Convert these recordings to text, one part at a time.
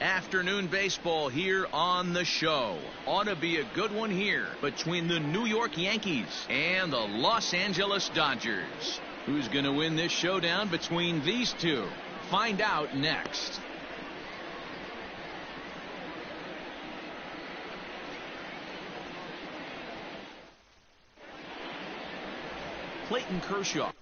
Afternoon baseball here on the show. Ought to be a good one here between the New York Yankees and the Los Angeles Dodgers. Who's going to win this showdown between these two? Find out next. Clayton Kershaw.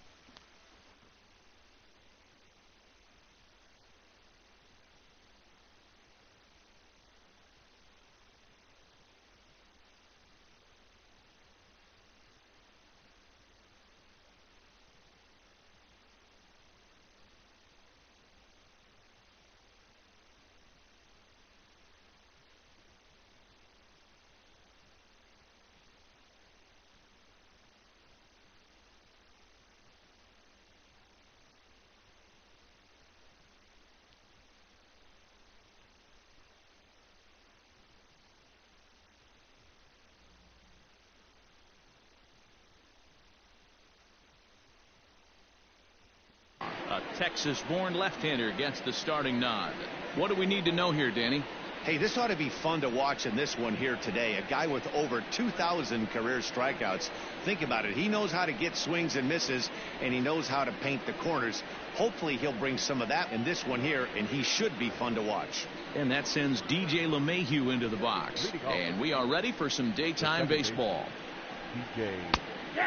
A Texas-born left-hander gets the starting nod. What do we need to know here, Danny? Hey, this ought to be fun to watch in this one here today. A guy with over 2,000 career strikeouts. Think about it. He knows how to get swings and misses, and he knows how to paint the corners. Hopefully he'll bring some of that in this one here, and he should be fun to watch. And that sends DJ LeMahieu into the box. And we are ready for some daytime baseball.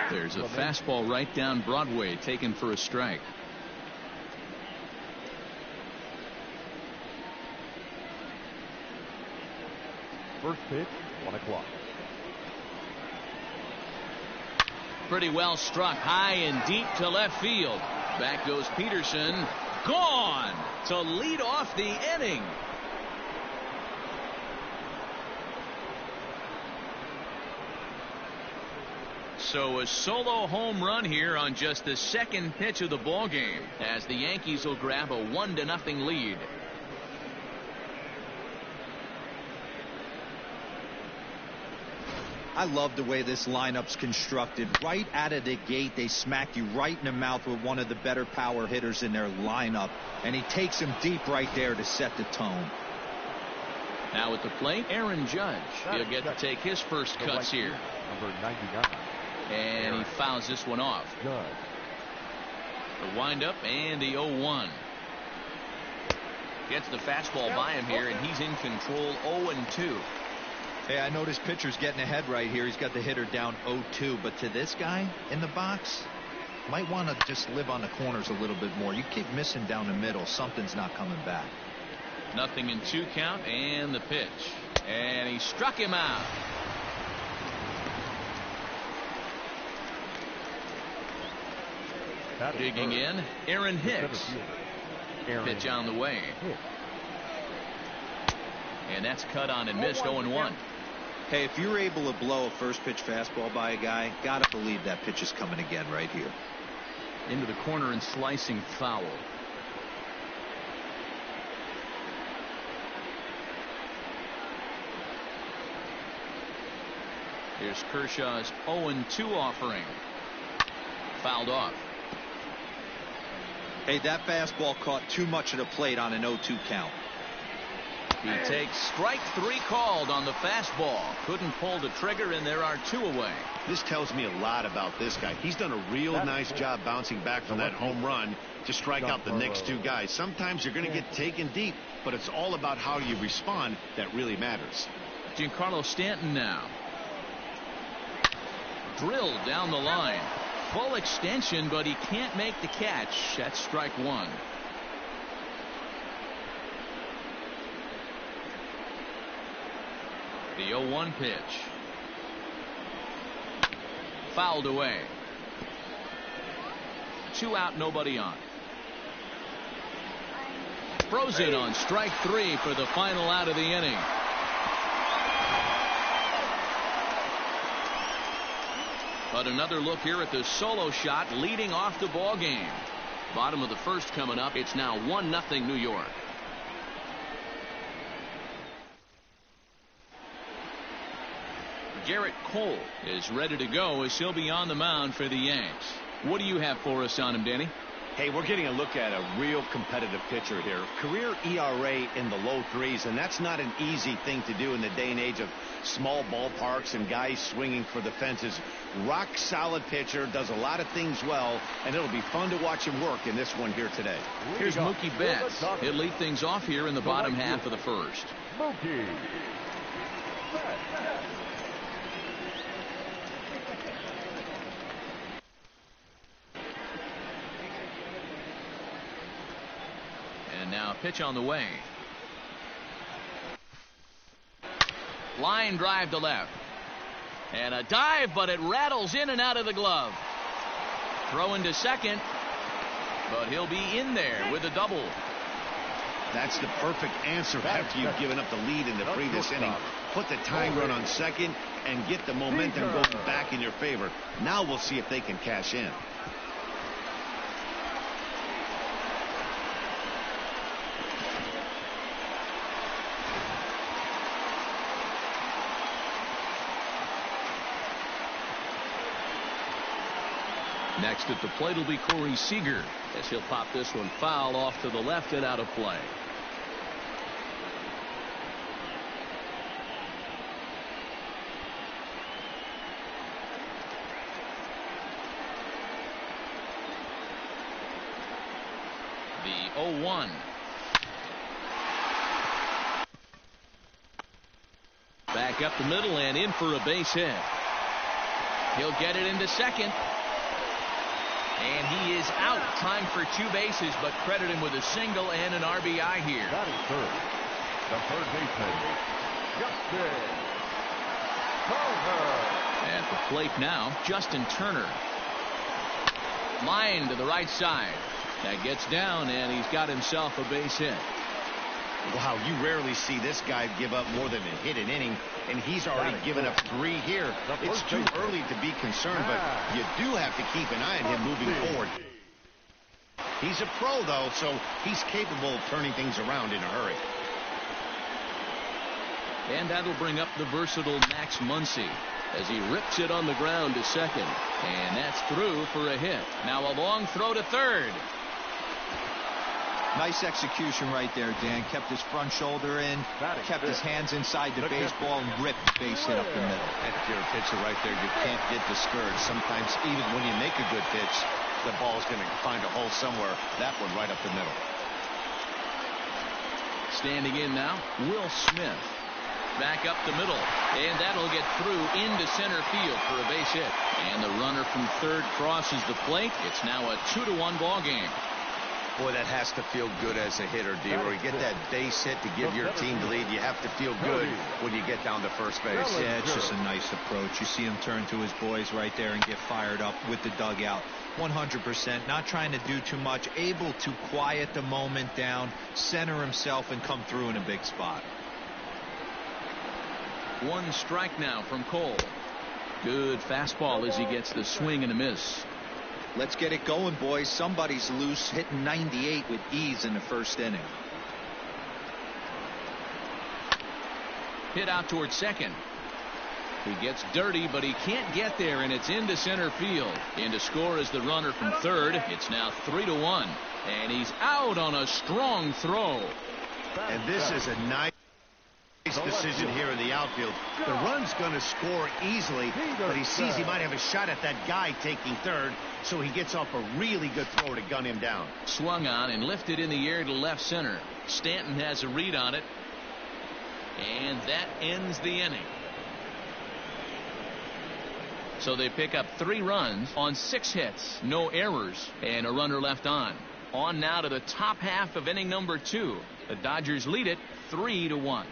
There's a fastball right down Broadway taken for a strike. First pitch, 1 o'clock. Pretty well struck high and deep to left field. Back goes Peterson. Gone to lead off the inning. So a solo home run here on just the second pitch of the ball game, as the Yankees will grab a 1-0 lead. I love the way this lineup's constructed. Right out of the gate, they smack you right in the mouth with one of the better power hitters in their lineup, and he takes him deep right there to set the tone. Now at the plate, Aaron Judge. He'll get to take his first cuts here. Number 99. And he fouls this one off. Judge. The windup and the 0-1. Gets the fastball by him here, and he's in control. 0-2. Hey, I know this pitcher's getting ahead right here. He's got the hitter down 0-2, but to this guy in the box, might want to just live on the corners a little bit more. You keep missing down the middle, something's not coming back. 0-2 count, and the pitch, and he struck him out. Digging in, Aaron Hicks. Pitch on the way. And that's cut on and missed. 0-1. Hey, if you're able to blow a first pitch fastball by a guy, gotta believe that pitch is coming again right here. Into the corner and slicing foul. Here's Kershaw's 0-2 offering. Fouled off. Hey, that fastball caught too much of the plate on an 0-2 count. He takes strike 3 called on the fastball. Couldn't pull the trigger, and there are 2 away. This tells me a lot about this guy. He's done a real nice job bouncing back from that home run to strike out the next 2 guys. Sometimes you're going to get taken deep, but it's all about how you respond that really matters. Giancarlo Stanton now. Drilled down the line. Full extension, but he can't make the catch. That's strike 1. The 0-1 pitch. Fouled away. 2 out, nobody on. Frozen on strike 3 for the final out of the inning. But another look here at the solo shot leading off the ball game. Bottom of the first coming up. It's now 1-0 New York. Garrett Cole is ready to go as he'll be on the mound for the Yanks. What do you have for us on him, Danny? Hey, we're getting a look at a real competitive pitcher here. Career ERA in the low 3s, and that's not an easy thing to do in the day and age of small ballparks and guys swinging for the fences. Rock solid pitcher, does a lot of things well, and it'll be fun to watch him work in this one here today. Here's Mookie Betts. He'll lead things off here in the bottom half of the first. Mookie. And now a pitch on the way. Line drive to left. And a dive, but it rattles in and out of the glove. Throw into second, but he'll be in there with a double. That's the perfect answer after you've given up the lead in the previous inning. Put the tying run on second and get the momentum going back in your favor. Now we'll see if they can cash in. Next at the plate will be Seeger, as he'll pop this one foul off to the left and out of play. The 0-1. Back up the middle and in for a base hit. He'll get it into second. And he is out. Time for 2 bases, but credit him with a single and an RBI here. That is third. The third baseman, Justin Turner. At the plate now, Justin Turner. Line to the right side. That gets down, and he's got himself a base hit. Wow, you rarely see this guy give up more than a hit an inning, and he's already given up 3 here. It's too early to be concerned, but you do have to keep an eye on him moving forward. He's a pro, though, so he's capable of turning things around in a hurry. And that'll bring up the versatile Max Muncie as he rips it on the ground to second. And that's through for a hit. Now a long throw to third. Nice execution right there, Dan. Kept his front shoulder in, kept his hands inside the baseball, and ripped the base hit up the middle. And if you're a pitcher right there, you can't get discouraged. Sometimes even when you make a good pitch, the ball's going to find a hole somewhere. That one right up the middle. Standing in now, Will Smith. Back up the middle, and that'll get through into center field for a base hit. And the runner from third crosses the plate. It's now a 2-1 ball game. Boy, that has to feel good as a hitter, D-Roy. You get that base hit to give your team the lead. You have to feel good when you get down to first base. Yeah, it's just a nice approach. You see him turn to his boys right there and get fired up with the dugout. 100%. Not trying to do too much. Able to quiet the moment down, center himself, and come through in a big spot. 1 strike now from Cole. Good fastball as he gets the swing and a miss. Let's get it going, boys. Somebody's loose, hitting 98 with ease in the first inning. Hit out towards second. He gets dirty, but he can't get there, and it's into center field. In to score is the runner from third. It's now 3-1, and he's out on a strong throw. And this is a nice decision here in the outfield. The run's going to score easily, but he sees he might have a shot at that guy taking third, so he gets off a really good throw to gun him down. Swung on and lifted in the air to left center. Stanton has a read on it, and that ends the inning. So they pick up 3 runs on 6 hits, no errors, and a runner left on. On now to the top half of inning number 2. The Dodgers lead it 3-1.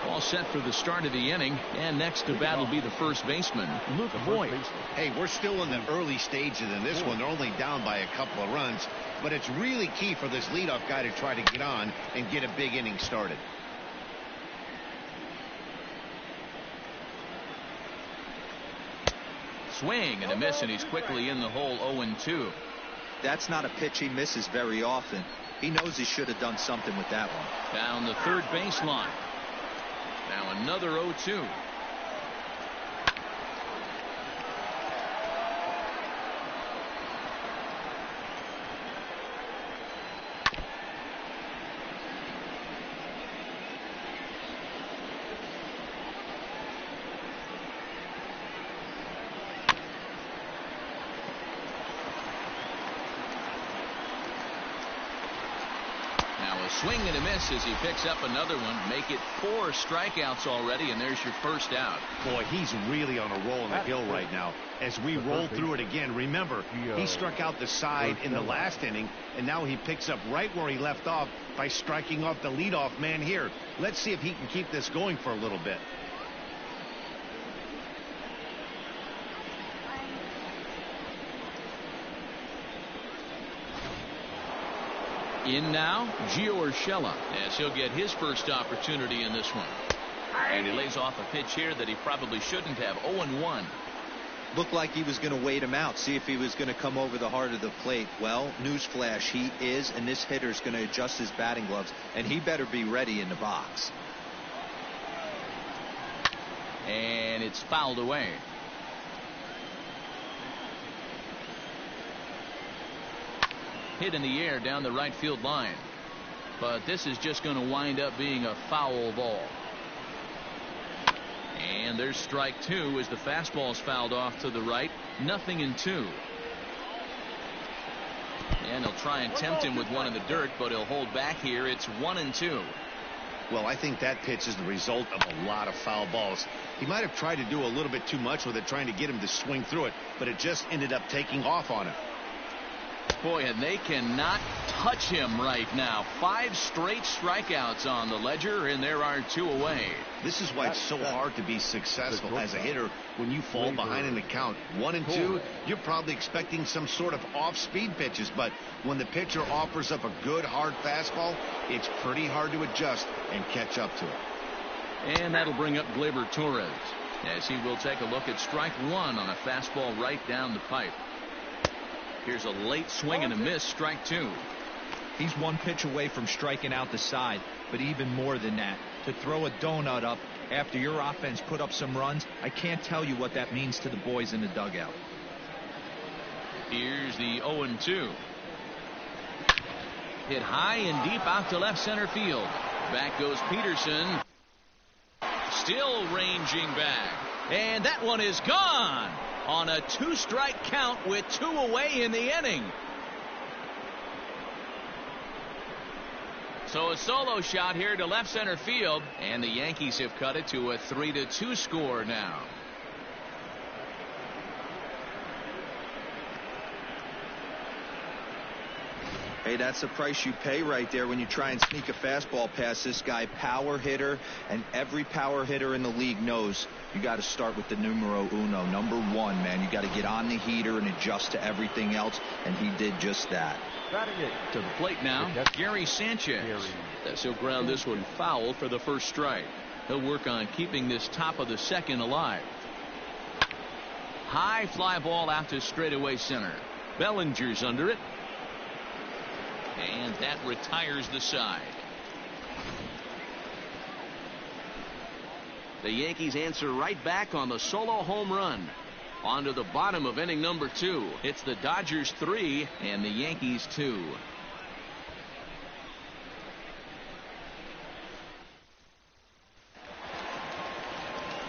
All set for the start of the inning, and next to bat will be the first baseman, Luke Voigt. Hey, we're still in the early stages in this one. They're only down by a couple of runs, but it's really key for this leadoff guy to try to get on and get a big inning started. Swing and a miss, and he's quickly in the hole. 0-2. That's not a pitch he misses very often. He knows he should have done something with that one. Down the third baseline. Now another 0-2. A swing and a miss as he picks up another one. Make it 4 strikeouts already, and there's your first out. Boy, he's really on a roll on the hill right now. As we roll through it again, remember, he struck out the side in the last inning, and now he picks up right where he left off by striking off the leadoff man here. Let's see if he can keep this going for a little bit. In now, Gio Urshela, as he'll get his first opportunity in this one. And he lays off a pitch here that he probably shouldn't have. 0-1. Looked like he was going to wait him out, see if he was going to come over the heart of the plate. Well, newsflash, he is, and this hitter's going to adjust his batting gloves, and he better be ready in the box. And it's fouled away. Hit in the air down the right field line. But this is just going to wind up being a foul ball. And there's strike 2 as the fastball's fouled off to the right. 0-2. And he'll try and tempt him with one in the dirt, but he'll hold back here. It's 1-2. Well, I think that pitch is the result of a lot of foul balls. He might have tried to do a little bit too much with it, trying to get him to swing through it, but it just ended up taking off on him. Boy, and they cannot touch him right now. 5 straight strikeouts on the ledger, and there are 2 away. This is why it's so hard to be successful as a hitter when you fall behind in the count. 1-2, you're probably expecting some sort of off-speed pitches, but when the pitcher offers up a good, hard fastball, it's pretty hard to adjust and catch up to it. And that'll bring up Gleyber Torres, as he will take a look at strike 1 on a fastball right down the pipe. Here's a late swing and a miss, strike 2. He's 1 pitch away from striking out the side, but even more than that, to throw a donut up after your offense put up some runs, I can't tell you what that means to the boys in the dugout. Here's the 0-2. Hit high and deep out to left center field. Back goes Peterson. Still ranging back. And that one is gone on a 2-strike count with 2 away in the inning. So a solo shot here to left center field, and the Yankees have cut it to a 3-2 score now. Hey, that's the price you pay right there when you try and sneak a fastball past this guy. Power hitter, and every power hitter in the league knows you got to start with the numero uno, number 1, man. You got to get on the heater and adjust to everything else, and he did just that. To the plate now, Gary Sanchez. As he'll ground this one foul for the first strike. He'll work on keeping this top of the second alive. High fly ball out to straightaway center. Bellinger's under it. And that retires the side. The Yankees answer right back on the solo home run. On to the bottom of inning number 2. It's the Dodgers 3 and the Yankees 2.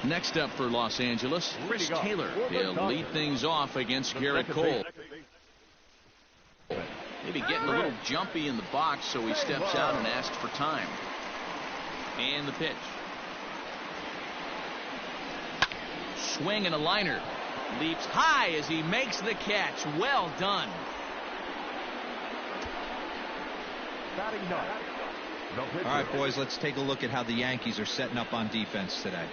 Next up for Los Angeles, Chris Taylor. He'll lead things off against Garrett Cole. Maybe getting a little jumpy in the box, so he steps out and asks for time. And the pitch. Swing and a liner. Leaps high as he makes the catch. Well done. All right, boys, let's take a look at how the Yankees are setting up on defense today.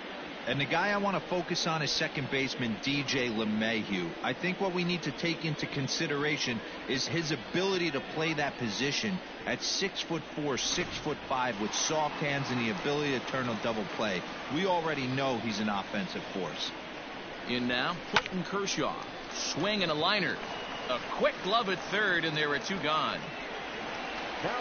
And the guy I want to focus on is second baseman DJ LeMahieu. I think what we need to take into consideration is his ability to play that position at 6'4", 6'5", with soft hands and the ability to turn a double play. We already know he's an offensive force. In now, Clayton Kershaw. Swing and a liner. A quick glove at third, and there are 2 gone.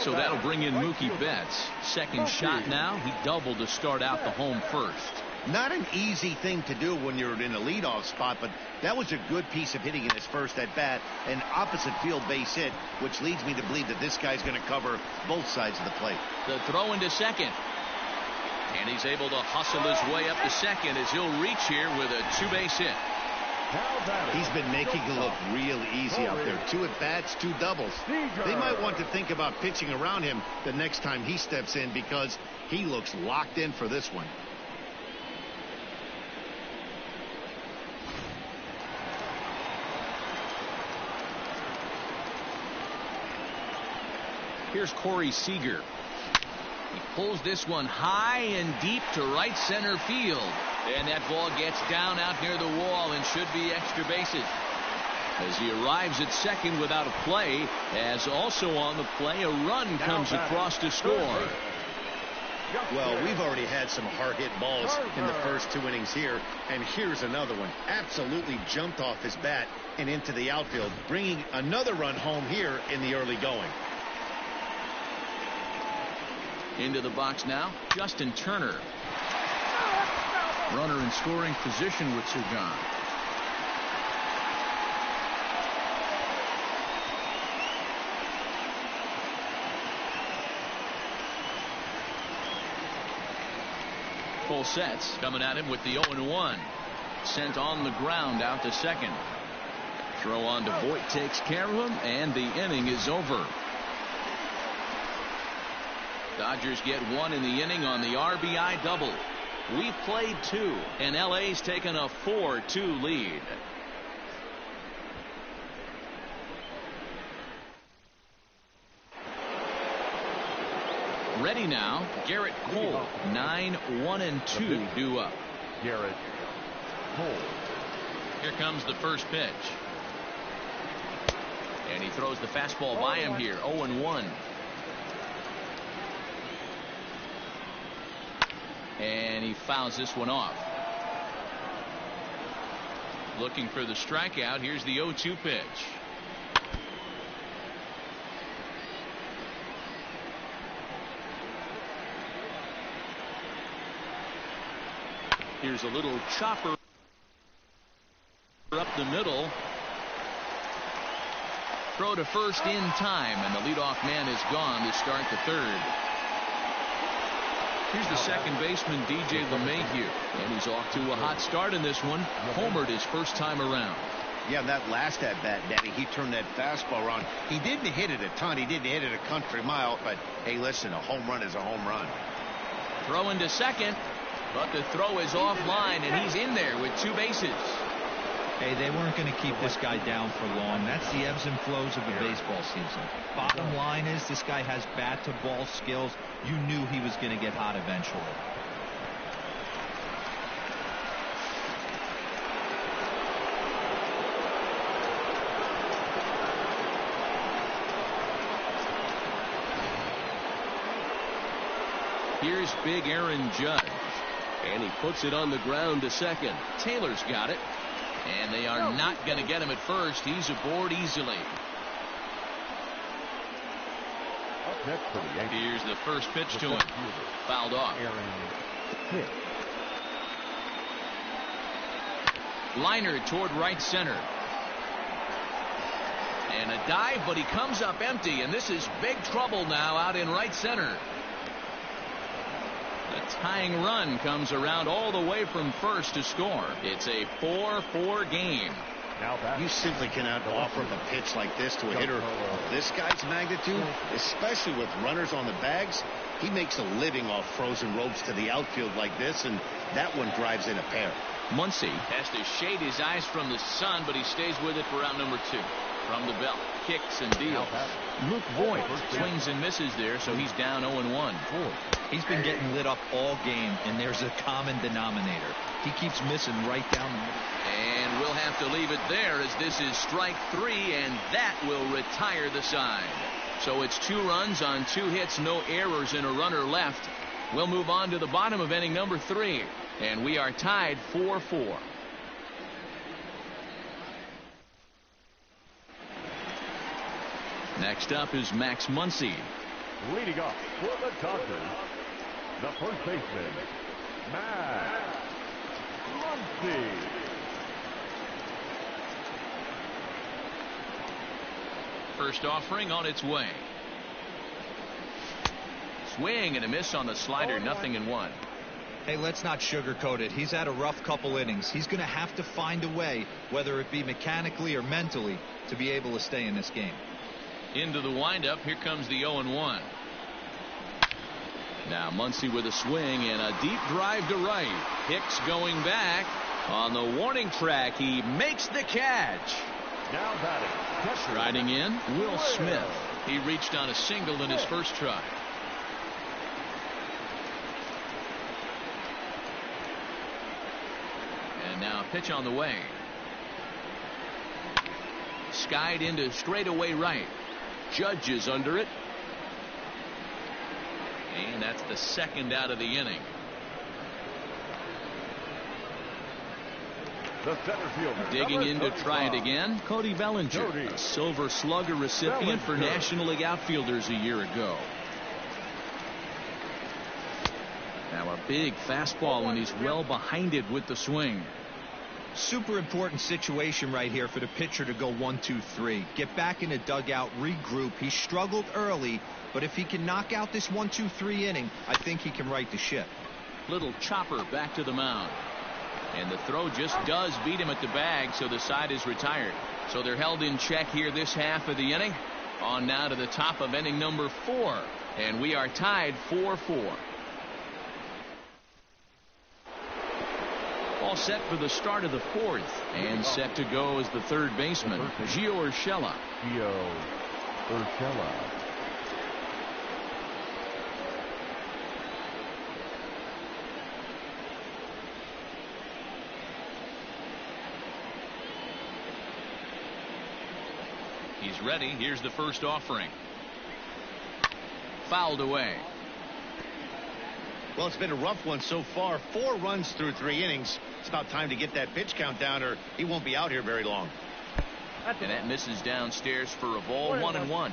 So that'll bring in Mookie Betts. Second shot now. He doubled to start out the home first. Not an easy thing to do when you're in a leadoff spot, but that was a good piece of hitting in his first at bat. An opposite field base hit, which leads me to believe that this guy's going to cover both sides of the plate. The throw into second. And he's able to hustle his way up to second as he'll reach here with a 2-base hit. He's been making it look real easy out there. 2 at-bats, 2 doubles. They might want to think about pitching around him the next time he steps in because he looks locked in for this one. Here's Corey Seeger. He pulls this one high and deep to right center field. And that ball gets down out near the wall and should be extra bases. As he arrives at second without a play, as also on the play, a run comes across to score. Well, we've already had some hard-hit balls in the first 2 innings here, and here's another one. Absolutely jumped off his bat and into the outfield, bringing another run home here in the early going. Into the box now, Justin Turner. Runner in scoring position with Sir John. Full sets coming at him with the 0-1. Sent on the ground out to second. Throw on to Voit takes care of him, and the inning is over. Dodgers get 1 in the inning on the RBI double. We played 2, and LA's taken a 4-2 lead. Ready now, Garrett Cole. 9-1-2 due up. Garrett Cole. Here comes the first pitch. And he throws the fastball by him here. 0-1. And he fouls this one off. Looking for the strikeout. Here's the 0-2 pitch. Here's a little chopper up the middle. Throw to first in time, and the leadoff man is gone to start the third. Here's the second baseman, DJ LeMahieu, and he's off to a hot start in this one. Homered his first time around. Yeah, that last at-bat, Daddy, he turned that fastball around. He didn't hit it a ton. He didn't hit it a country mile, but hey, listen, a home run is a home run. Throw into second, but the throw is offline, and he's in there with 2 bases. Hey, they weren't going to keep this guy down for long. That's the ebbs and flows of the baseball season. Bottom line is this guy has bat-to-ball skills. You knew he was going to get hot eventually. Here's big Aaron Judge, and he puts it on the ground to second. Taylor's got it. And they are not going to get him at first. He's aboard easily. Here's the first pitch to him. Fouled off. Liner toward right center. And a dive, but he comes up empty. And this is big trouble now out in right center. The tying run comes around all the way from first to score. It's a 4-4 game. You simply cannot offer a pitch like this to a hitter of this guy's magnitude, especially with runners on the bags. He makes a living off frozen ropes to the outfield like this, and that one drives in a pair. Muncie has to shade his eyes from the sun, but he stays with it for round number 2. From the belt, kicks and deals. Luke Voit swings and misses there, so he's down 0-1. He's been getting lit up all game, and there's a common denominator. He keeps missing right down the middle. And we'll have to leave it there as this is strike 3, and that will retire the side. So it's 2 runs on 2 hits, no errors, and a runner left. We'll move on to the bottom of inning number 3, and we are tied 4-4. Next up is Max Muncie. Leading off for the Dodgers, the first baseman, Max Muncie. First offering on its way. Swing and a miss on the slider, 0-1. Hey, let's not sugarcoat it. He's had a rough couple innings. He's going to have to find a way, whether it be mechanically or mentally, to be able to stay in this game. Into the windup. Here comes the 0-1. Now Muncie with a swing and a deep drive to right. Hicks going back on the warning track. He makes the catch. Now batting. Striding in, Will Smith. He reached on a single in his first try. And now pitch on the way. Skied into straightaway right. Judge is under it. And that's the second out of the inning. The center fielder. Digging in to try it again, Cody Bellinger, a Silver Slugger recipient for National League outfielders a year ago. Now a big fastball, and he's well behind it with the swing. Super important situation right here for the pitcher to go 1-2-3. Get back in the dugout, regroup. He struggled early, but if he can knock out this 1-2-3 inning, I think he can right the ship. Little chopper back to the mound. And the throw just does beat him at the bag, so the side is retired. So they're held in check here this half of the inning. On now to the top of inning number 4. And we are tied 4-4. All set for the start of the 4th. And set to go as the third baseman, Gio Urshela. Gio Urshela. He's ready. Here's the first offering. Fouled away. Well, it's been a rough one so far. 4 runs through 3 innings. It's about time to get that pitch count down, or he won't be out here very long. And that misses downstairs for a ball. 1-1.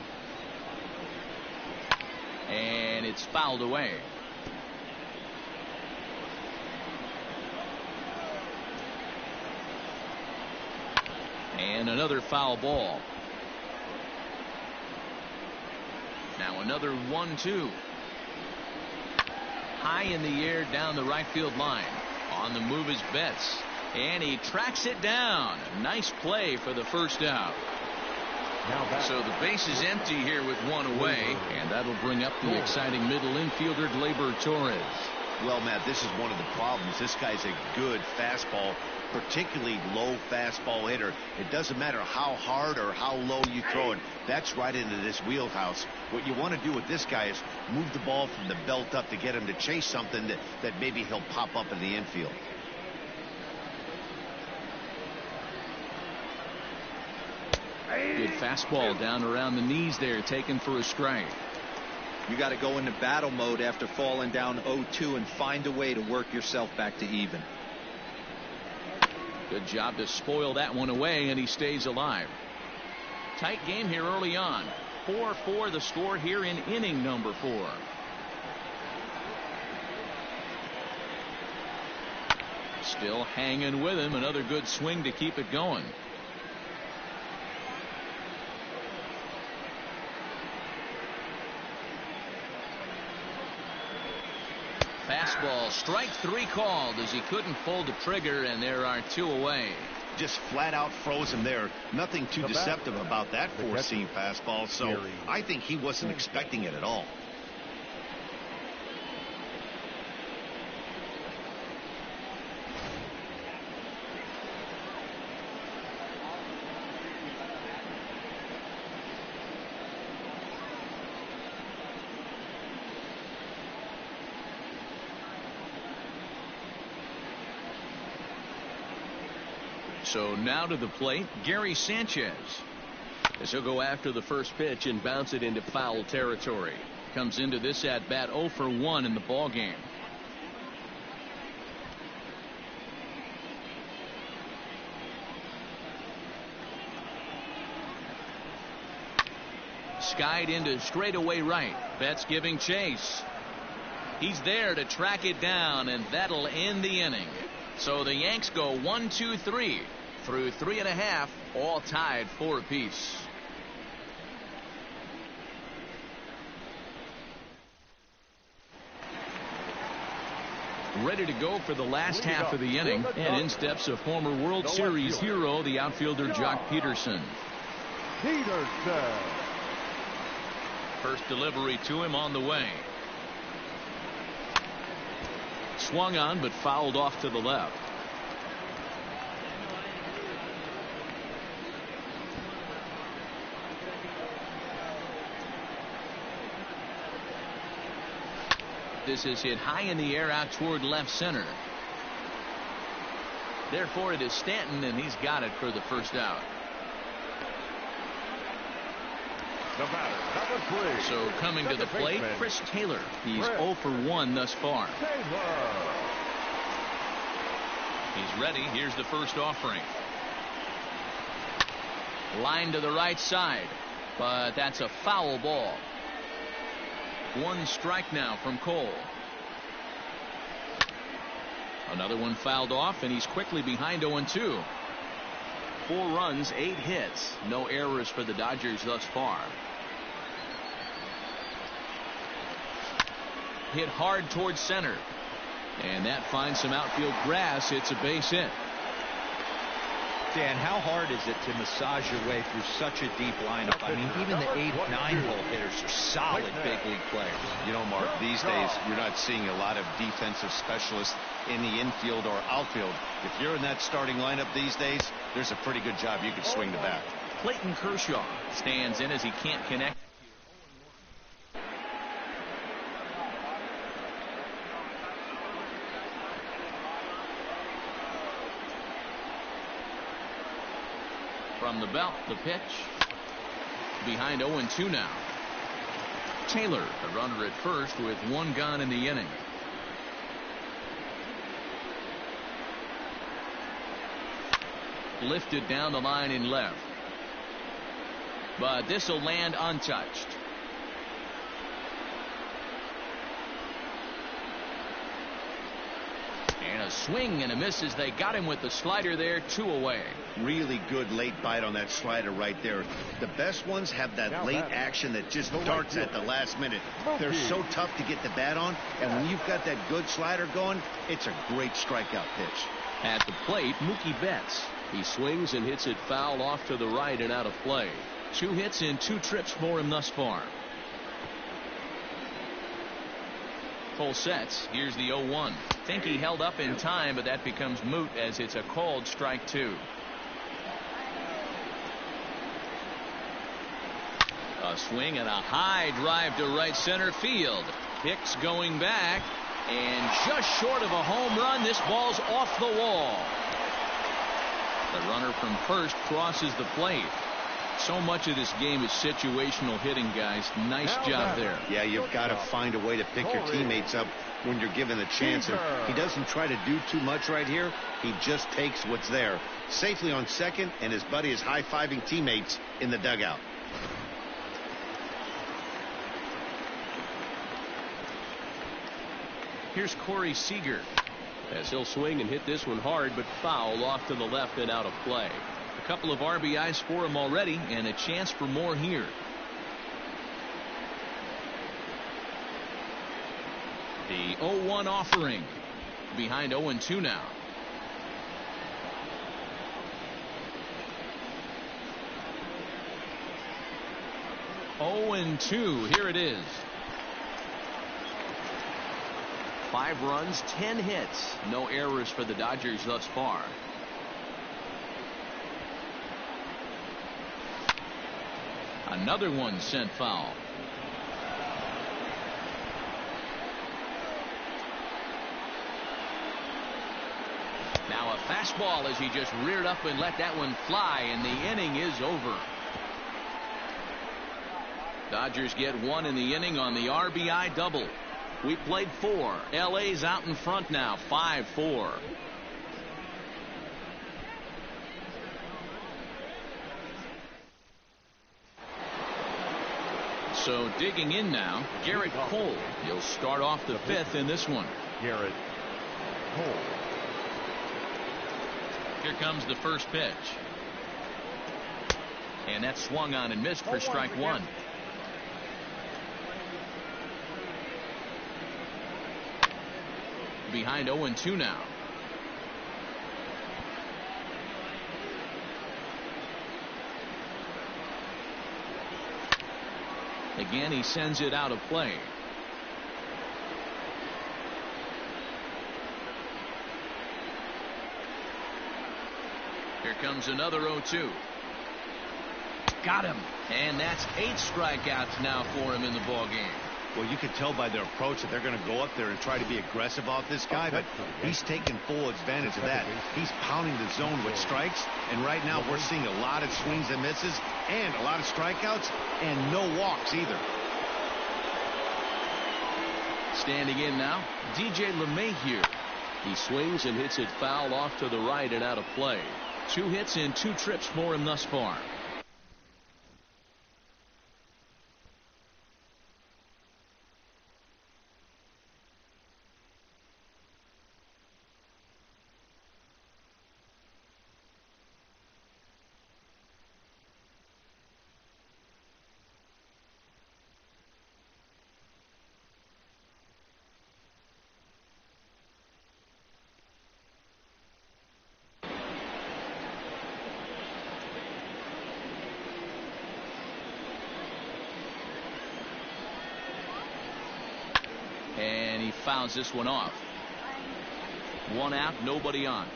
And it's fouled away. And another foul ball. Now another 1-2. High in the air down the right field line. On the move is Betts. And he tracks it down. Nice play for the first out. So the base is empty here with 1 away. And that'll bring up the exciting middle infielder, Gleyber Torres. Well, Matt, this is one of the problems. This guy's a good fastball, particularly low fastball hitter. It doesn't matter how hard or how low you throw it. That's right into this wheelhouse. What you want to do with this guy is move the ball from the belt up to get him to chase something that maybe he'll pop up in the infield. Good fastball down around the knees there, taken for a strike. You got to go into battle mode after falling down 0-2 and find a way to work yourself back to even. Good job to spoil that one away, and he stays alive. Tight game here early on. 4-4 the score here in inning number 4. Still hanging with him. Another good swing to keep it going. Fastball, strike 3 called as he couldn't pull the trigger, and there are 2 away. Just flat out froze him there. Nothing too deceptive about that 4-seam fastball, so I think he wasn't expecting it at all. So now to the plate, Gary Sanchez. As he'll go after the first pitch and bounce it into foul territory. Comes into this at bat 0 for 1 in the ball game. Skied into straightaway right. Betts giving chase. He's there to track it down, and that'll end the inning. So the Yanks go 1-2-3 through 3.5, all tied 4 apiece. ready to go for the last half of the inning. And in steps a former World Series hero, the outfielder Jock Peterson. First delivery to him on the way. Swung on but fouled off to the left. This is hit high in the air out toward left center. Therefore it is Stanton, and he's got it for the first out. The batter, number 3. So coming to the plate, Chris Taylor. He's 0 for 1 thus far. He's ready. Here's the first offering. Line to the right side, but that's a foul ball. 1 strike now from Cole. Another one fouled off, and he's quickly behind 0-2. 4 runs, 8 hits. No errors for the Dodgers thus far. Hit hard towards center. And that finds some outfield grass. It's a base hit. Dan, how hard is it to massage your way through such a deep lineup? I mean, even the 8, 9-hole hitters are solid big league players. You know, Mark, these days you're not seeing a lot of defensive specialists in the infield or outfield. If you're in that starting lineup these days, there's a pretty good job you could swing the bat. Clayton Kershaw stands in as he can't connect. From the belt, the pitch. Behind 0-2 now. Taylor, the runner at first with 1 gone in the inning. Lifted down the line in left. But this will land untouched. And a swing and a miss as they got him with the slider there. 2 away. Really good late bite on that slider right there. The best ones have that late action that just darts at the last minute. They're so tough to get the bat on, and when you've got that good slider going, it's a great strikeout pitch. At the plate, Mookie Betts. He swings and hits it foul off to the right and out of play. 2 hits in 2 trips for him thus far. Cole sets. Here's the 0-1. Think he held up in time, but that becomes moot as it's a called strike 2. A swing and a high drive to right center field. Hicks going back, and just short of a home run. This ball's off the wall. The runner from first crosses the plate. So much of this game is situational hitting, guys. Nice job there. Yeah, you've got to find a way to pick your teammates up when you're given the chance. And he doesn't try to do too much right here. He just takes what's there. Safely on second, and his buddy is high-fiving teammates in the dugout. Here's Corey Seeger as he'll swing and hit this one hard, but foul off to the left and out of play. A couple of RBIs for him already, and a chance for more here. The 0-1 offering. Behind 0-2 now. Here it is. 5 runs, 10 hits. No errors for the Dodgers thus far. Another one sent foul. Now a fastball as he just reared up and let that one fly, and the inning is over. Dodgers get 1 in the inning on the RBI double. We played 4. LA's out in front now, 5-4. So digging in now, Garrett Cole. He'll start off the 5th in this one. Garrett Cole. Here comes the first pitch. And that swung on and missed for strike 1. behind 0-2 now. Again, he sends it out of play. Here comes another 0-2. Got him. And that's 8 strikeouts now for him in the ball game. Well, you can tell by their approach that they're going to go up there and try to be aggressive off this guy, but he's taking full advantage of that. He's pounding the zone with strikes, and right now we're seeing a lot of swings and misses and a lot of strikeouts and no walks either. Standing in now, DJ LeMahieu. He swings and hits it foul off to the right and out of play. 2 hits and 2 trips for him thus far. And he fouls this one off. 1 out, nobody on.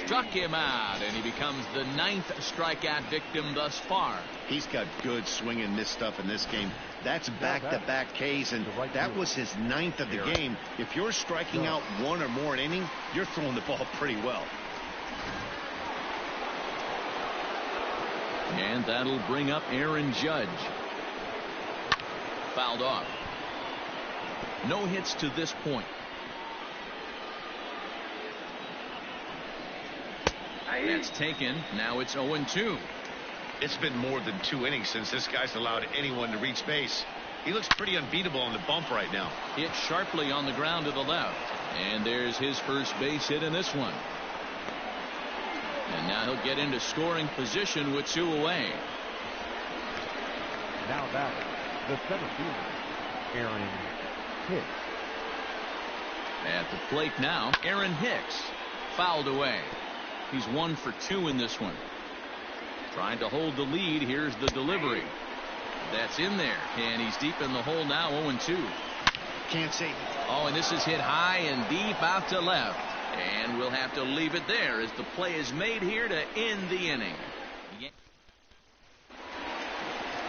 Struck him out, and he becomes the 9th strikeout victim thus far. He's got good swing and miss stuff in this game. That's back-to-back Ks, and that was his 9th of the game. If you're striking out 1 or more an inning, you're throwing the ball pretty well. And that'll bring up Aaron Judge. Fouled off. No hits to this point. That's taken. Now it's 0-2. It's been more than 2 innings since this guy's allowed anyone to reach base. He looks pretty unbeatable on the bump right now. Hit sharply on the ground to the left. And there's his first base hit in this one. And now he'll get into scoring position with 2 away. Now that the center fielder, Aaron Hicks. At the plate now, Aaron Hicks. Fouled away. He's 1 for 2 in this one. Trying to hold the lead. Here's the delivery. That's in there. And he's deep in the hole now, 0-2. Can't see. Oh, and this is hit high and deep out to left. And we'll have to leave it there as the play is made here to end the inning.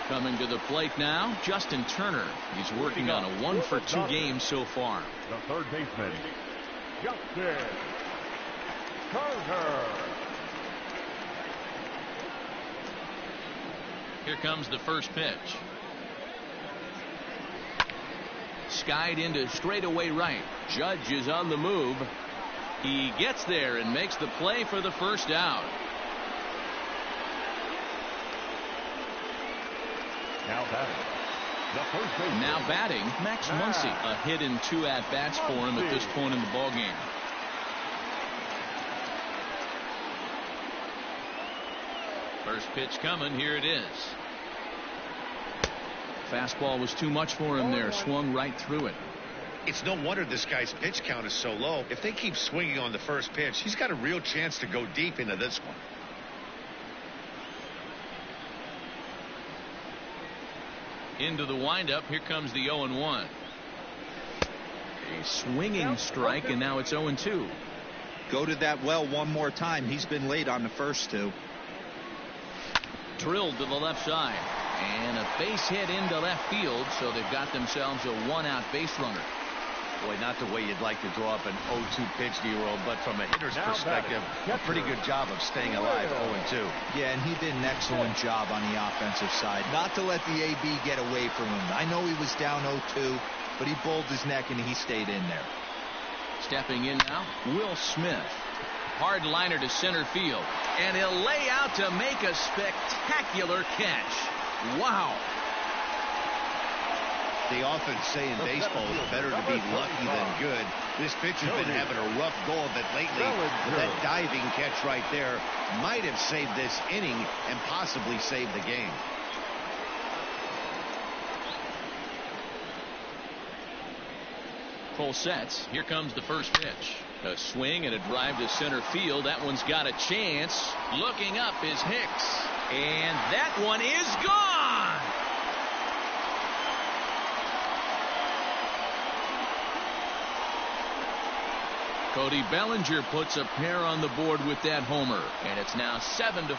Coming to the plate now, Justin Turner. He's working on a 1 for 2 game so far. The third baseman, Justin Turner. Here comes the first pitch. Skied into straightaway right. Judge is on the move. He gets there and makes the play for the first out. Now batting, Max Muncie. A hit in 2 at-bats for him at this point in the ballgame. First pitch coming. Here it is. Fastball was too much for him there. Swung right through it. It's no wonder this guy's pitch count is so low. If they keep swinging on the first pitch, he's got a real chance to go deep into this one. Into the windup. Here comes the 0-1. A swinging strike, and now it's 0-2. Go to that well one more time. He's been late on the first 2. Drilled to the left side. And a base hit into left field, so they've got themselves a 1-out base runner. Boy, not the way you'd like to draw up an 0-2 pitch, D-Roll, but from a hitter's perspective, a pretty good job of staying alive 0-2. Yeah, and he did an excellent job on the offensive side. Not to let the AB get away from him. I know he was down 0-2, but he bowled his neck and he stayed in there. Stepping in now, Will Smith. Hard liner to center field. And he'll lay out to make a spectacular catch. Wow. They often say in baseball it's better to be lucky than good. This pitcher's been having a rough go of it lately. That diving catch right there might have saved this inning and possibly saved the game. Cole sets. Here comes the first pitch. A swing and a drive to center field. That one's got a chance. Looking up is Hicks. And that one is gone. Cody Bellinger puts a pair on the board with that homer. And it's now 7-4.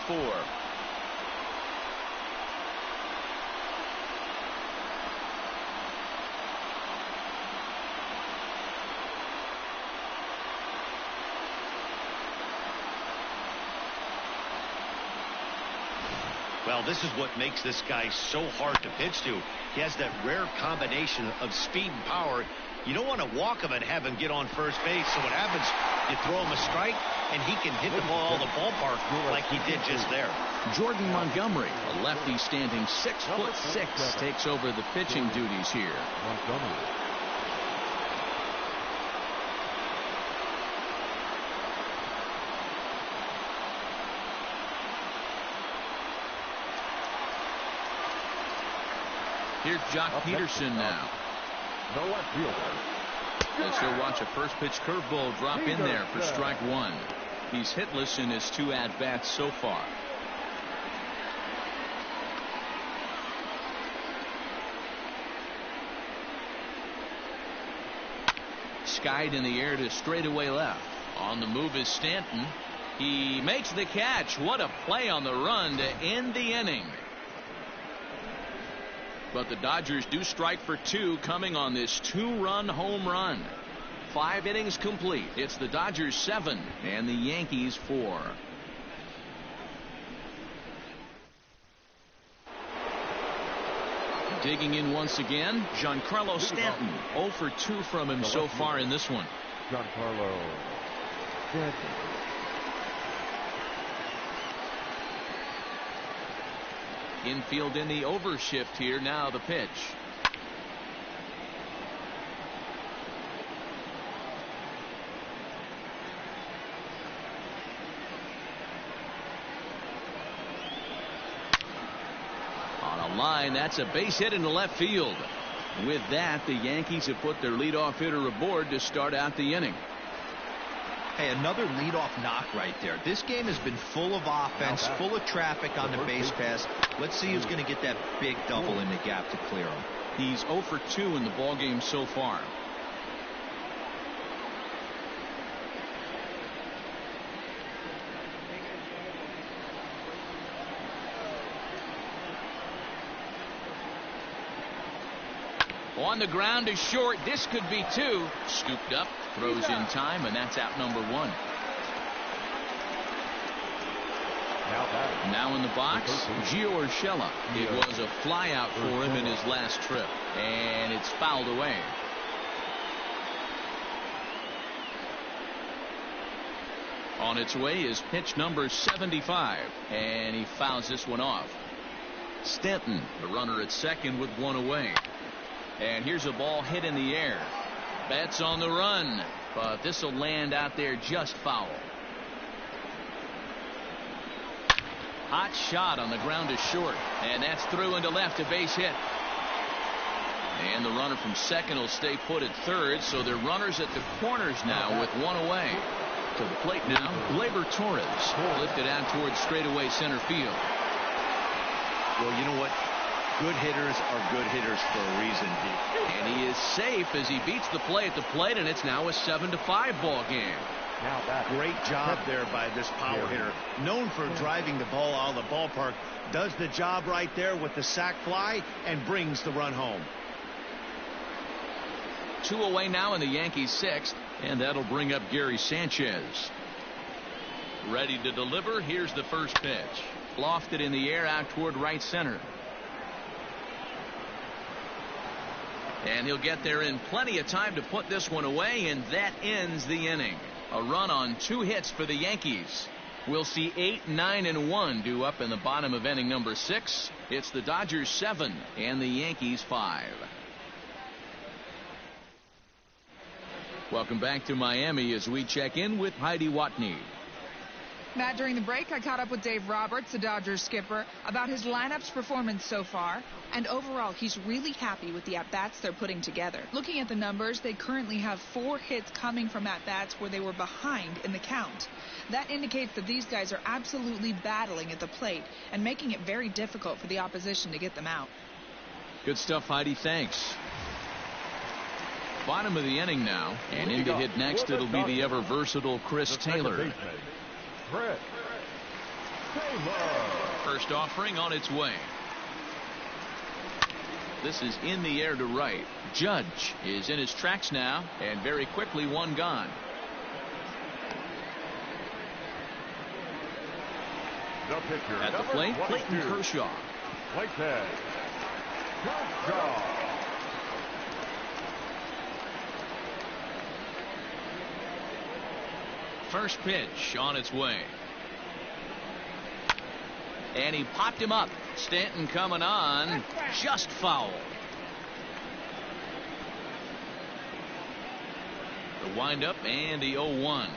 Well, this is what makes this guy so hard to pitch to. He has that rare combination of speed and power. You don't want to walk him and have him get on first base. So what happens, you throw him a strike, and he can hit the ball out of the ballpark like he did just there. Jordan Montgomery, a lefty standing 6'6", takes over the pitching duties here. Montgomery. Here's Jock Peterson now. The left fielder. As he'll watch a first pitch curveball drop in there for strike one. He's hitless in his 2 at-bats so far. Skied in the air to straightaway left. On the move is Stanton. He makes the catch. What a play on the run to end the inning. But the Dodgers do strike for 2 coming on this 2-run home run. 5 innings complete. It's the Dodgers 7 and the Yankees 4. Digging in once again, Giancarlo Stanton. 0 for 2 from him so far in this one. Giancarlo Stanton. Infield in the overshift here. Now the pitch. On a line, that's a base hit into left field. With that, the Yankees have put their leadoff hitter aboard to start out the inning. Hey, another leadoff knock right there. This game has been full of offense, full of traffic on the base pass. Let's see who's going to get that big double in the gap to clear him. He's 0 for 2 in the ballgame so far. On the ground to short. This could be 2. Scooped up, throws in time, and that's out number 1. Now in the box, Gio Urshela. It was a fly out for him in his last trip, and it's fouled away. On its way is pitch number 75, and he fouls this one off. Stanton, the runner at second with 1 away. And here's a ball hit in the air. Betts on the run, but this will land out there just foul. Hot shot on the ground to short, and that's through into left, a base hit. And the runner from second will stay put at third, so they're runners at the corners now with 1 away. To the plate now, Gleyber Torres lifted out towards straightaway center field. Well, you know what? Good hitters are good hitters for a reason. And he is safe as he beats the play at the plate, and it's now a 7-5 ball game. Great job there by this power hitter. Known for driving the ball out of the ballpark. Does the job right there with the sac fly and brings the run home. 2 away now in the Yankees 6th, and that'll bring up Gary Sanchez. Ready to deliver. Here's the first pitch. Lofted in the air out toward right center. And he'll get there in plenty of time to put this one away, and that ends the inning. A run on 2 hits for the Yankees. We'll see 8, 9, and 1 due up in the bottom of inning number 6. It's the Dodgers 7 and the Yankees 5. Welcome back to Miami as we check in with Heidi Watney. Matt, during the break, I caught up with Dave Roberts, the Dodgers skipper, about his lineup's performance so far. And overall, he's really happy with the at-bats they're putting together. Looking at the numbers, they currently have 4 hits coming from at-bats where they were behind in the count. That indicates that these guys are absolutely battling at the plate and making it very difficult for the opposition to get them out. Good stuff, Heidi. Thanks. Bottom of the inning now, and in to hit next, it'll be the ever-versatile Chris Taylor. First offering on its way. This is in the air to right. Judge is in his tracks now, and very quickly one gone. At the plate, Clayton Kershaw. First pitch on its way. And he popped him up. Stanton coming on. Just foul. The windup and the 0-1.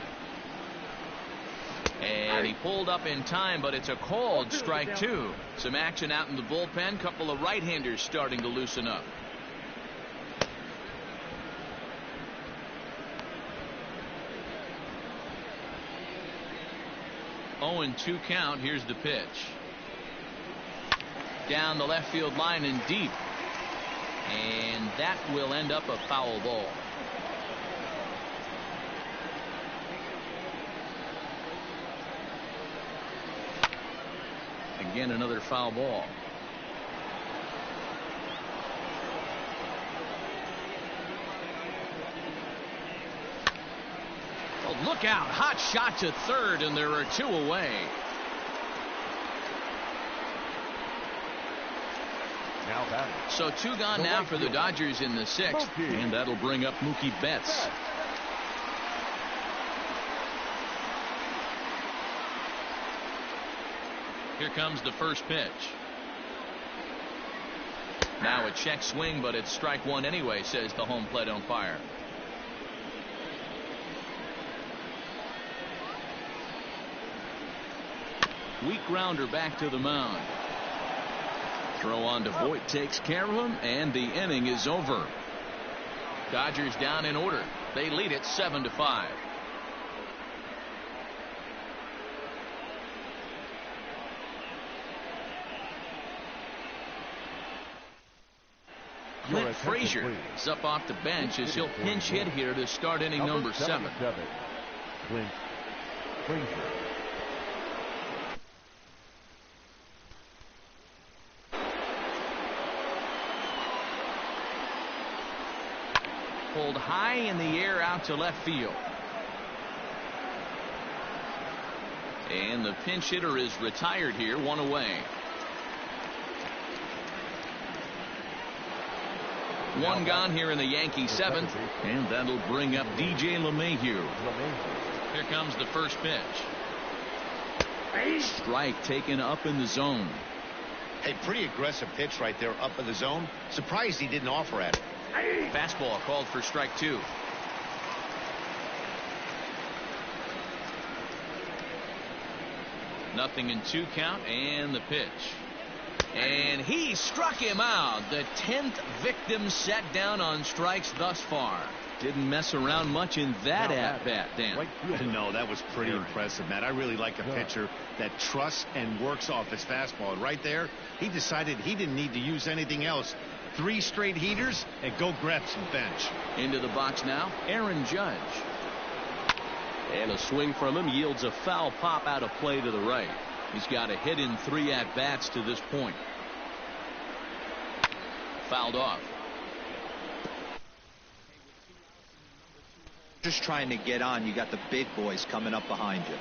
And he pulled up in time, but it's a called strike 2. Some action out in the bullpen. Couple of right-handers starting to loosen up. Oh, and 2 count. Here's the pitch. Down the left field line and deep. And that will end up a foul ball. Again, another foul ball. Oh, look out. Hot shot to third, and there are 2 away. So 2 gone now for the Dodgers in the 6th, and that'll bring up Mookie Betts. Here comes the first pitch. Now a check swing, but it's strike 1 anyway, says the home plate umpire. Weak grounder back to the mound. Throw on to Voit takes care of him, and the inning is over. Dodgers down in order. They lead it 7-5. Clint Frazier is up off the bench as he'll pinch hit here to start inning number 7. Clint Frazier. Pulled high in the air out to left field. And the pinch hitter is retired here, 1 away. 1 gone here in the Yankee 7th, and that'll bring up DJ LeMahieu. Here comes the first pitch. Strike taken up in the zone. Hey, pretty aggressive pitch right there up in the zone. Surprised he didn't offer at it. Fastball called for strike 2. Nothing in 2 count, and the pitch. And he struck him out. The 10th victim set down on strikes thus far. Didn't mess around much in that at-bat, Dan. No, that was pretty impressive, Matt. I really like a pitcher that trusts and works off his fastball. And right there, he decided he didn't need to use anything else. 3 straight heaters and go grab some bench. Into the box now, Aaron Judge. And a swing from him yields a foul pop out of play to the right. He's got a hit in 3 at-bats to this point. Fouled off. Just trying to get on. You got the big boys coming up behind you.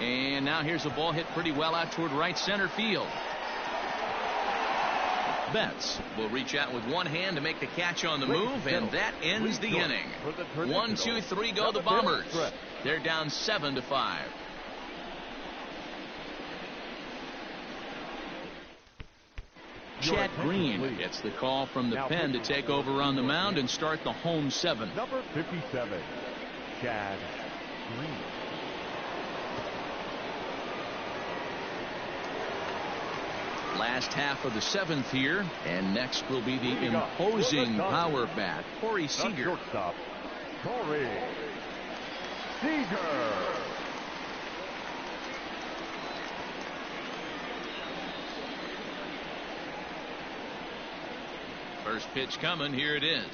And now here's a ball hit pretty well out toward right center field. Betts will reach out with one hand to make the catch on the move, and that ends the inning. 1, 2, 3 go the Bombers. They're down 7-5. Chad Green gets the call from the pen to take over on the mound and start the home 7. Number 57, Chad Green. Last half of the 7th here, and next will be the imposing power bat, Corey Seeger. Shortstop, Corey Seeger. First pitch coming. Here it is.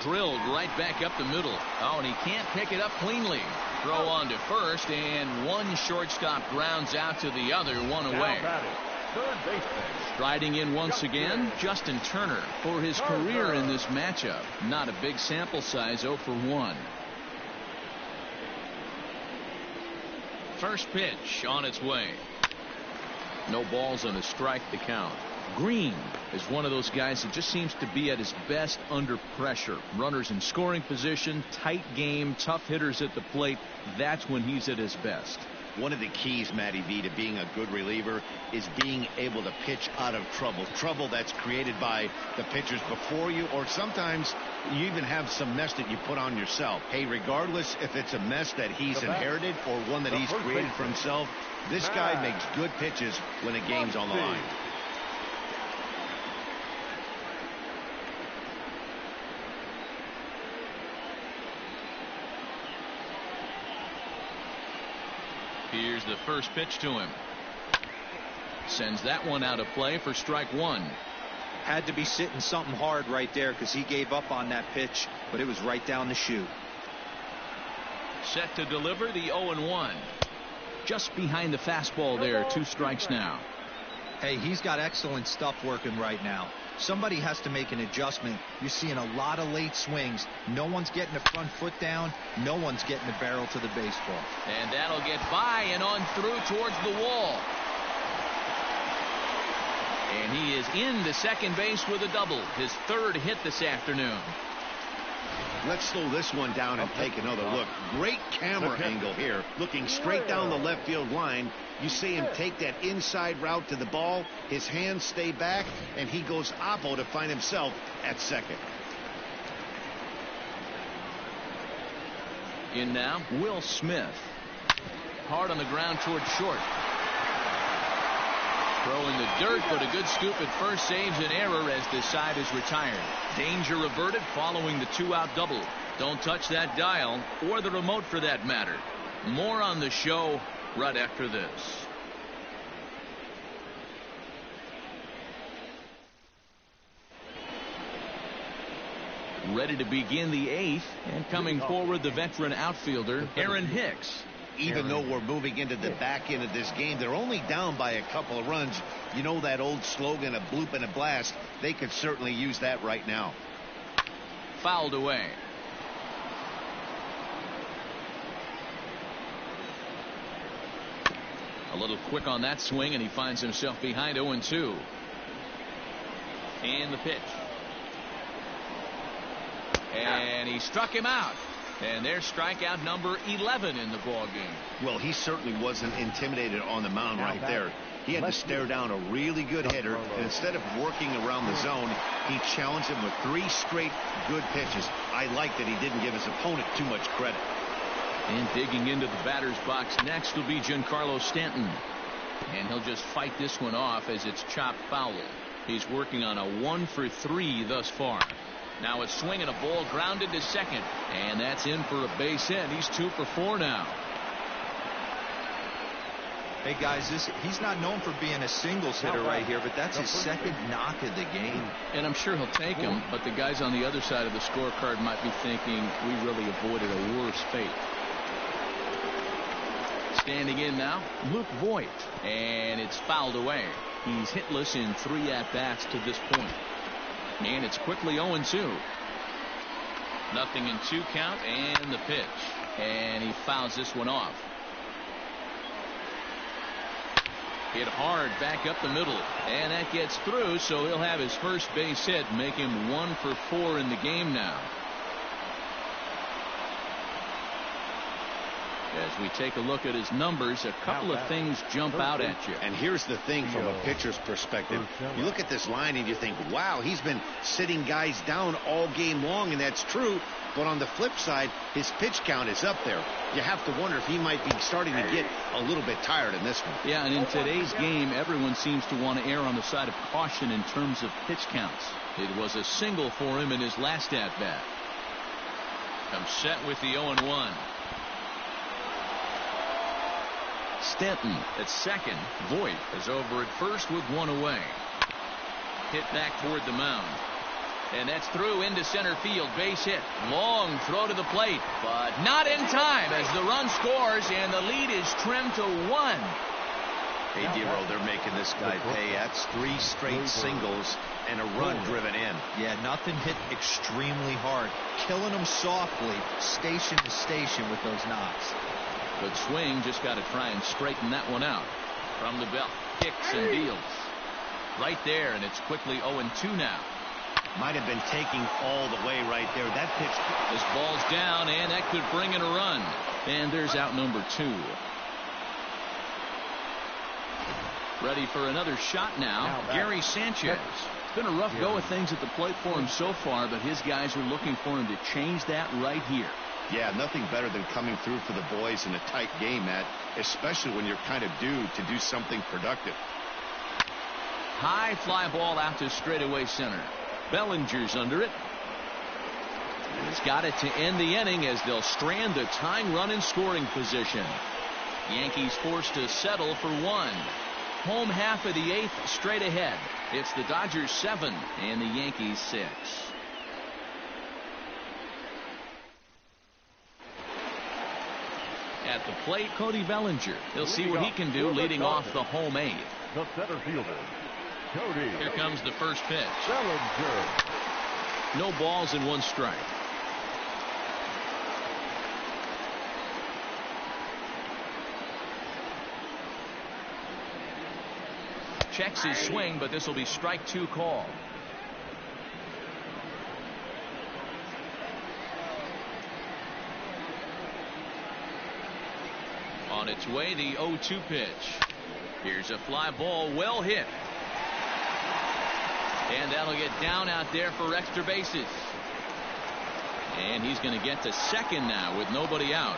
Drilled right back up the middle. Oh, and he can't pick it up cleanly. Throw on to first, and one shortstop grounds out to the other, one away. Third baseman. Striding in once again, Justin Turner for his career in this matchup. Not a big sample size, 0 for 1. First pitch on its way. No balls and a strike to count. Green is one of those guys that just seems to be at his best under pressure. Runners in scoring position, tight game, tough hitters at the plate. That's when he's at his best. One of the keys, Matty V, to being a good reliever is being able to pitch out of trouble. Trouble that's created by the pitchers before you, or sometimes you even have some mess that you put on yourself. Hey, regardless if it's a mess that he's inherited or one that he's created for himself, this guy makes good pitches when a game's on the line. Here's the first pitch to him. Sends that one out of play for strike 1. Had to be sitting something hard right there because he gave up on that pitch, but it was right down the chute. Set to deliver the 0-1. Just behind the fastball there. 2 strikes now. Hey, he's got excellent stuff working right now. Somebody has to make an adjustment. You're seeing a lot of late swings. No one's getting the front foot down. No one's getting the barrel to the baseball. And that'll get by and on through towards the wall. And he is into second base with a double. His 3rd hit this afternoon. Let's slow this one down and take another look. Great camera angle here. Looking straight down the left field line. You see him take that inside route to the ball. His hands stay back, and he goes oppo to find himself at second. In now, Will Smith. Hard on the ground towards short. Throwing the dirt, but a good scoop at first saves an error as this side is retired. Danger averted following the 2-out double. Don't touch that dial, or the remote for that matter. More on the show right after this. Ready to begin the 8th, and coming forward the veteran outfielder Aaron Hicks. Even though we're moving into the back end of this game, they're only down by a couple of runs. You know that old slogan, a bloop and a blast. They could certainly use that right now. Fouled away. A little quick on that swing, and he finds himself behind 0-2. And the pitch. And he struck him out. And there's strikeout number 11 in the ball game. Well, he certainly wasn't intimidated on the mound right there. He had to stare down a really good hitter, and instead of working around the zone, he challenged him with 3 straight good pitches. I like that he didn't give his opponent too much credit. And digging into the batter's box next will be Giancarlo Stanton. And he'll just fight this one off as it's chopped foul. He's working on a 1 for 3 thus far. Now a swing and a ball grounded to second. And that's in for a base hit. He's 2 for 4 now. Hey, guys, he's not known for being a singles hitter right here, but that's his 2nd knock of the game. And I'm sure he'll take him, but the guys on the other side of the scorecard might be thinking we really avoided a worse fate. Standing in now, Luke Voigt. And it's fouled away. He's hitless in 3 at-bats to this point. And it's quickly 0-2. Nothing in 2 count, and the pitch. And he fouls this one off. Hit hard back up the middle. And that gets through, so he'll have his first base hit, make him 1 for 4 in the game now. As As we take a look at his numbers, a couple of things jump out at you. And here's the thing from a pitcher's perspective. You look at this line and you think, wow, he's been sitting guys down all game long, and that's true. But on the flip side, his pitch count is up there. You have to wonder if he might be starting to get a little bit tired in this one. Yeah, and in today's game, everyone seems to want to err on the side of caution in terms of pitch counts. It was a single for him in his last at-bat. Comes set with the 0-1. Stanton at second. Voit is over at first with one away. Hit back toward the mound. And that's through into center field. Base hit. Long throw to the plate, but not in time as the run scores and the lead is trimmed to 1. Hey, Dero, they're making this guy pay. That's 3 straight singles and a run driven in. Yeah, nothing hit extremely hard. Killing them softly, station to station with those knocks. Good swing. Just got to try and straighten that one out. From the belt. Hicks and deals. Right there, and it's quickly 0-2 now. Might have been taking all the way right there. That pitch. This ball's down, and that could bring in a run. And there's out number 2. Ready for another shot now. Gary Sanchez. It's been a rough go of things at the plate for him so far, but his guys are looking for him to change that right here. Yeah, nothing better than coming through for the boys in a tight game, Matt, especially when you're kind of due to do something productive. High fly ball out to straightaway center. Bellinger's under it. He's got it to end the inning as they'll strand the tying run in scoring position. Yankees forced to settle for 1. Home half of the 8th straight ahead. It's the Dodgers 7 and the Yankees 6. At the plate, Cody Bellinger. He'll see what he can do leading off the home 8th. The center fielder, Cody. Here comes the first pitch. Bellinger. No balls and 1 strike. Checks his swing, but this will be strike 2 call. On its way, the 0-2 pitch. Here's a fly ball, well hit. And that'll get down out there for extra bases. And he's going to get to second now with nobody out.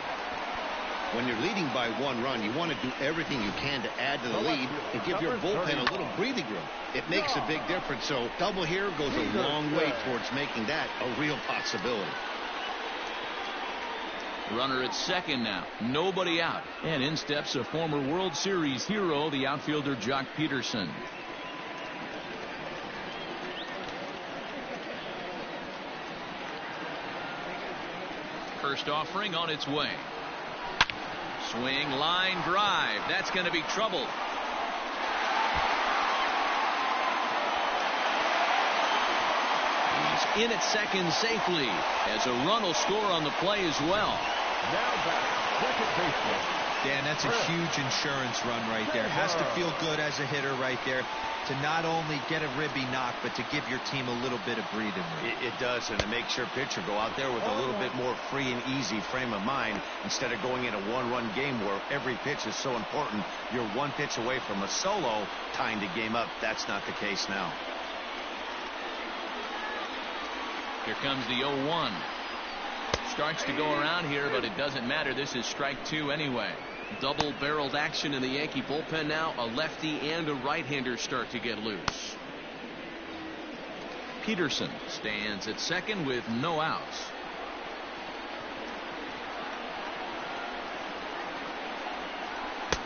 When you're leading by 1 run, you want to do everything you can to add to the lead and give your bullpen a little breathing room. It makes a big difference, so double here goes a long way towards making that a real possibility. Runner at second now. Nobody out. And in steps a former World Series hero, the outfielder Jock Peterson. First offering on its way. Swing, line drive. That's going to be trouble. He's in at second safely as a run will score on the play as well. Now back, second baseman. Dan, that's a huge insurance run right there. Has to feel good as a hitter right there to not only get a ribby knock, but to give your team a little bit of breathing room. It does, and it makes your pitcher go out there with a little bit more free and easy frame of mind instead of going in a 1-run game where every pitch is so important. You're 1 pitch away from a solo tying the game up. That's not the case now. Here comes the 0-1. Starts to go around here, but it doesn't matter. This is strike 2 anyway. Double-barreled action in the Yankee bullpen now. A lefty and a right-hander start to get loose. Peterson stands at second with no outs.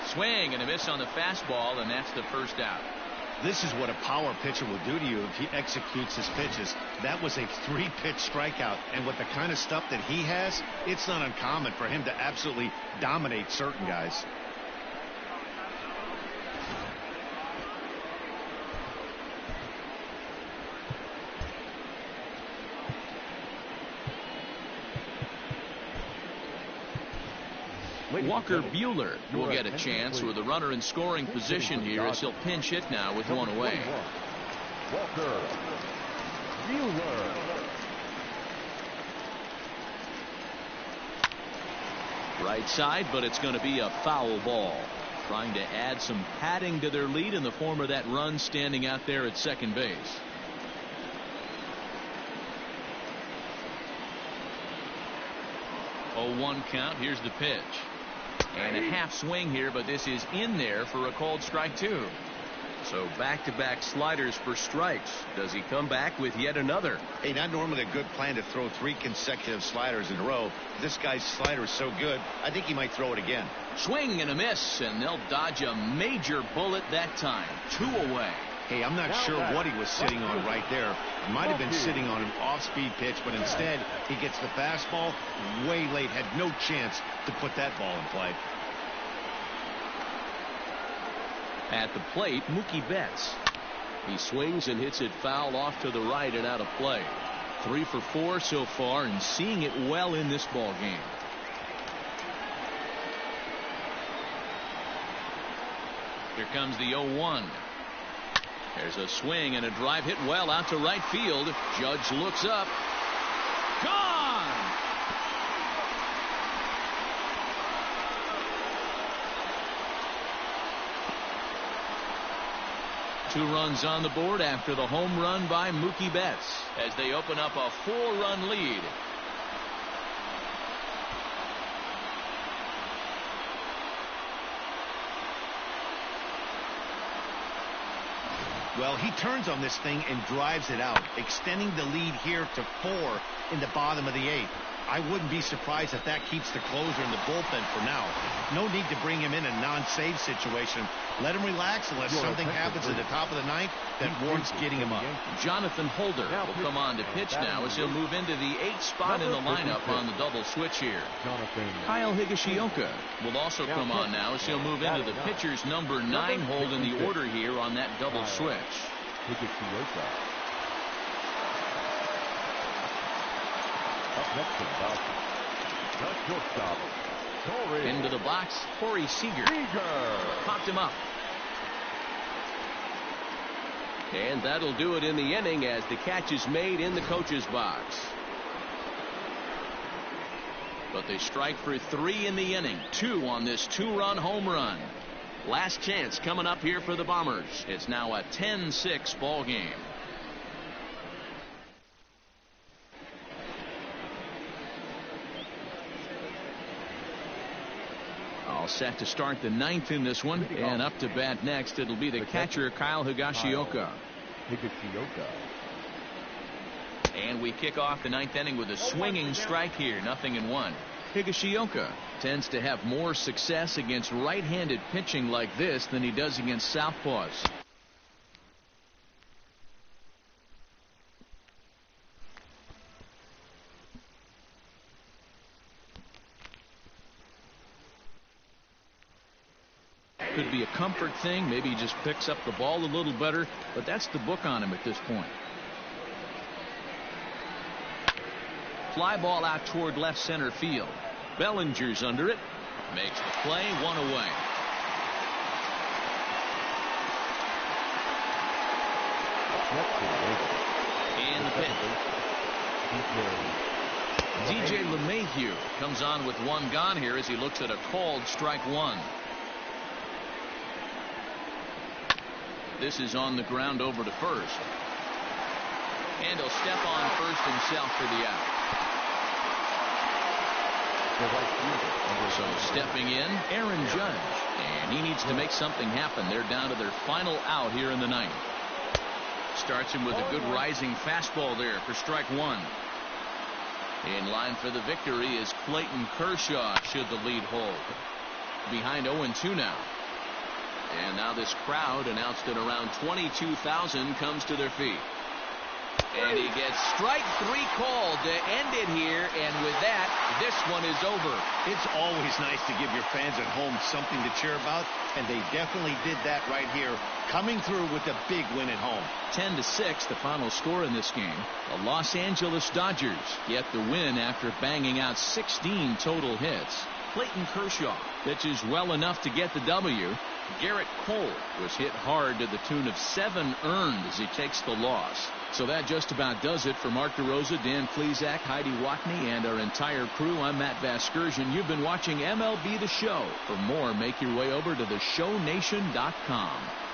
Swing and a miss on the fastball, and that's the first out. This is what a power pitcher will do to you if he executes his pitches. That was a 3-pitch strikeout, and with the kind of stuff that he has, it's not uncommon for him to absolutely dominate certain guys. Walker Buehler will get a chance with a runner in scoring position here as he'll pinch hit now with 1 away. Walker Buehler. Right side, but it's going to be a foul ball. Trying to add some padding to their lead in the form of that run standing out there at second base. Oh, 1 count. Here's the pitch. And a half swing here, but this is in there for a called strike 2. So back-to-back sliders for strikes. Does he come back with yet another? Hey, not normally a good plan to throw 3 consecutive sliders in a row. This guy's slider is so good, I think he might throw it again. Swing and a miss, and they'll dodge a major bullet that time. 2 away. Hey, I'm not sure what he was sitting on right there. Might have been sitting on an off-speed pitch, but instead he gets the fastball way late. Had no chance to put that ball in play. At the plate, Mookie Betts. He swings and hits it foul off to the right and out of play. 3 for 4 so far, and seeing it well in this ball game. Here comes the 0-1. There's a swing and a drive hit well out to right field. Judge looks up. Gone! Two runs on the board after the home run by Mookie Betts as they open up a 4-run lead. Well, he turns on this thing and drives it out, extending the lead here to 4 in the bottom of the 8th. I wouldn't be surprised if that keeps the closer in the bullpen for now. No need to bring him in a non-save situation. Let him relax unless something happens at the top of the 9th that warrants getting him up. Jonathan Holder will come on to pitch now as he'll move into the 8th spot in the lineup on the double switch here. Kyle Higashioka will also come on now as he'll move into the pitcher's number 9 hold in the order here on that double switch. Into the box, Corey Seeger. Popped him up. And that'll do it in the inning as the catch is made in the coach's box. But they strike for 3 in the inning. 2 on this 2-run home run. Last chance coming up here for the Bombers. It's now a 10-6 ball game. All set to start the 9th in this one, and up to bat next it'll be the catcher Kyle Higashioka. And we kick off the 9th inning with a swinging strike here, 0-1. Higashioka tends to have more success against right-handed pitching like this than he does against southpaws. Could be a comfort thing. Maybe he just picks up the ball a little better, but that's the book on him at this point. Fly ball out toward left center field. Bellinger's under it. Makes the play, 1 away. And the pitch. DJ LeMahieu comes on with 1 gone here as he looks at a called strike 1. This is on the ground over to first. And he'll step on first himself for the out. So stepping in, Aaron Judge. And he needs to make something happen. They're down to their final out here in the 9th. Starts him with a good rising fastball there for strike 1. In line for the victory is Clayton Kershaw should the lead hold. Behind 0-2 now. And now this crowd, announced at around 22,000, comes to their feet. And he gets strike 3 called to end it here. And with that, this one is over. It's always nice to give your fans at home something to cheer about. And they definitely did that right here, coming through with a big win at home. 10-6, the final score in this game. The Los Angeles Dodgers get the win after banging out 16 total hits. Clayton Kershaw pitches well enough to get the W. Garrett Cole was hit hard to the tune of 7 earned as he takes the loss. So that just about does it for Mark DeRosa, Dan Plesac, Heidi Watney, and our entire crew. I'm Matt Vasgersian. You've been watching MLB The Show. For more, make your way over to theshownation.com.